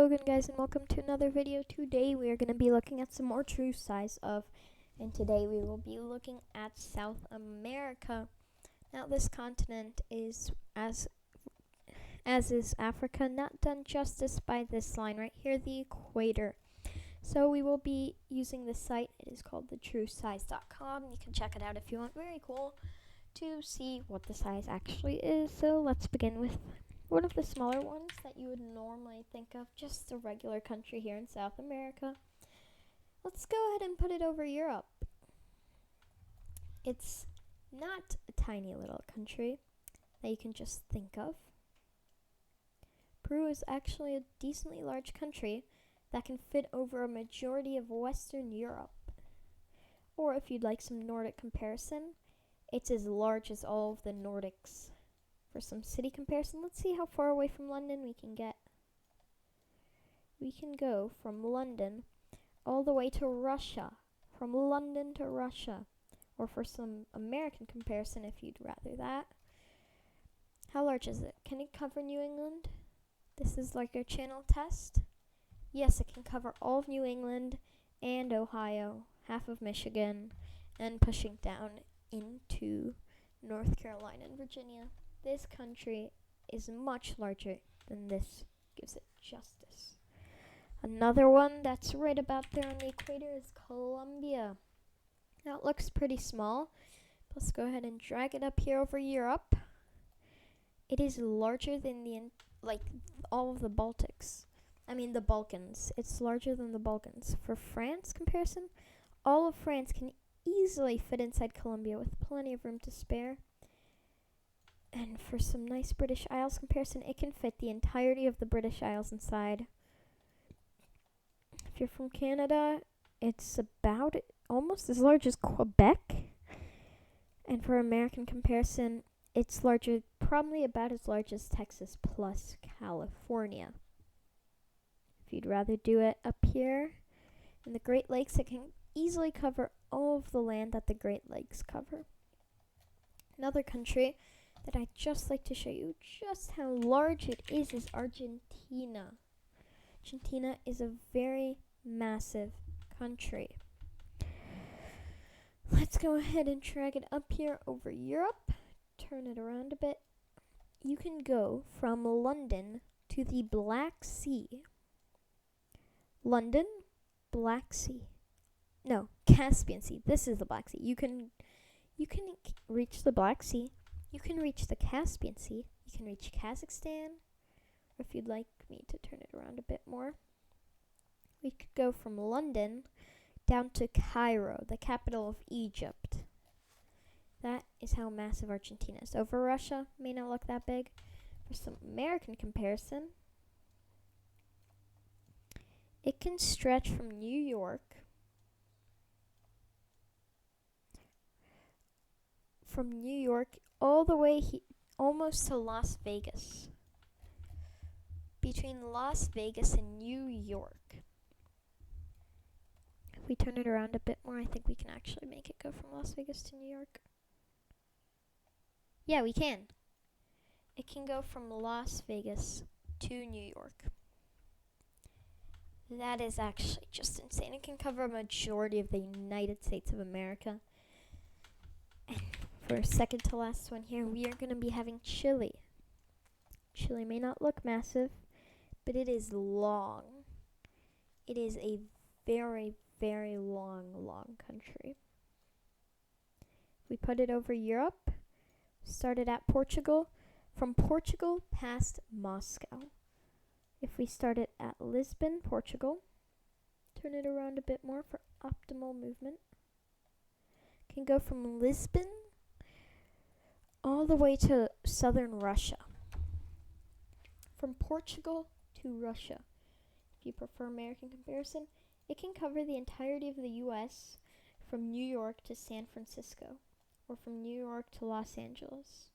Logan, guys, and welcome to another video. Today we are going to be looking at some more true size of, and today we will be looking at South America. Now this continent is, as is Africa, not done justice by this line right here, the equator. So we will be using this site. It is called thetruesize.com. You can check it out if you want. Very cool to see what the size actually is. So let's begin with one of the smaller ones that you would normally think of, just a regular country here in South America. Let's go ahead and put it over Europe. It's not a tiny little country that you can just think of. Peru is actually a decently large country that can fit over a majority of Western Europe. Or if you'd like some Nordic comparison, it's as large as all of the Nordics. For some city comparison, let's see how far away from London we can get. We can go from London all the way to Russia. From London to Russia. Or for some American comparison, if you'd rather that. How large is it? Can it cover New England? This is like a channel test. Yes, it can cover all of New England and Ohio, half of Michigan, and pushing down into North Carolina and Virginia. This country is much larger than this gives it justice. Another one that's right about there on the equator is Colombia. Now it looks pretty small. Let's go ahead and drag it up here over Europe. It is larger than all of the Baltics. The Balkans. It's larger than the Balkans. For France comparison, all of France can easily fit inside Colombia with plenty of room to spare. And for some nice British Isles comparison, it can fit the entirety of the British Isles inside. If you're from Canada, it's about almost as large as Quebec. And for American comparison, it's larger, probably about as large as Texas plus California. If you'd rather do it up here in the Great Lakes, it can easily cover all of the land that the Great Lakes cover. Another country that I'd just like to show you just how large it is Argentina. Argentina is a very massive country. Let's go ahead and drag it up here over Europe. Turn it around a bit. You can go from London to the Black Sea. London, Black Sea. No, Caspian Sea. This is the Black Sea. You can reach the Black Sea. You can reach the Caspian Sea. You can reach Kazakhstan. Or if you'd like me to turn it around a bit more, we could go from London down to Cairo, the capital of Egypt. That is how massive Argentina is. Over Russia, may not look that big. For some American comparison, it can stretch from New York all the way almost to Las Vegas. Between Las Vegas and New York. If we turn it around a bit more, I think we can actually make it go from Las Vegas to New York. Yeah, we can. It can go from Las Vegas to New York. That is actually just insane. It can cover a majority of the United States of America. And for second to last one here, we are going to be having Chile. Chile may not look massive, but it is long. It is a very, very long country. If we put it over Europe, started at Portugal, from Portugal past Moscow. If we start it at Lisbon, Portugal, turn it around a bit more for optimal movement. Can go from Lisbon all the way to southern Russia. From Portugal to Russia. If you prefer American comparison, it can cover the entirety of the US from New York to San Francisco, or from New York to Los Angeles.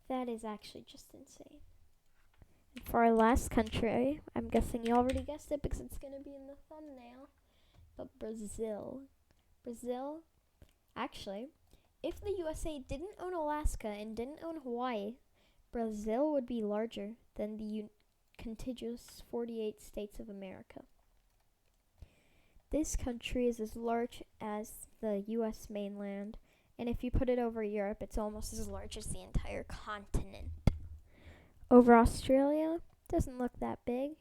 That is actually just insane. And for our last country, I'm guessing you already guessed it because it's going to be in the thumbnail, but Brazil. Brazil, actually, if the USA didn't own Alaska and didn't own Hawaii, Brazil would be larger than the contiguous 48 states of America. This country is as large as the US mainland, and if you put it over Europe, it's almost as large as the entire continent. Over Australia, doesn't look that big.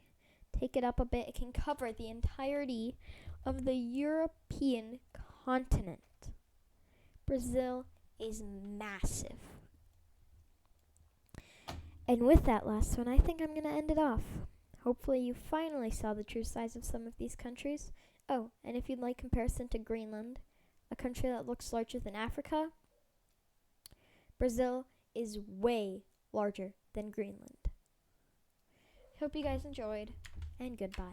Take it up a bit, it can cover the entirety of the European continent. Brazil is massive. And with that last one, I think I'm going to end it off. Hopefully you finally saw the true size of some of these countries. Oh, and if you'd like comparison to Greenland, a country that looks larger than Africa, Brazil is way larger than Greenland. Hope you guys enjoyed, and goodbye.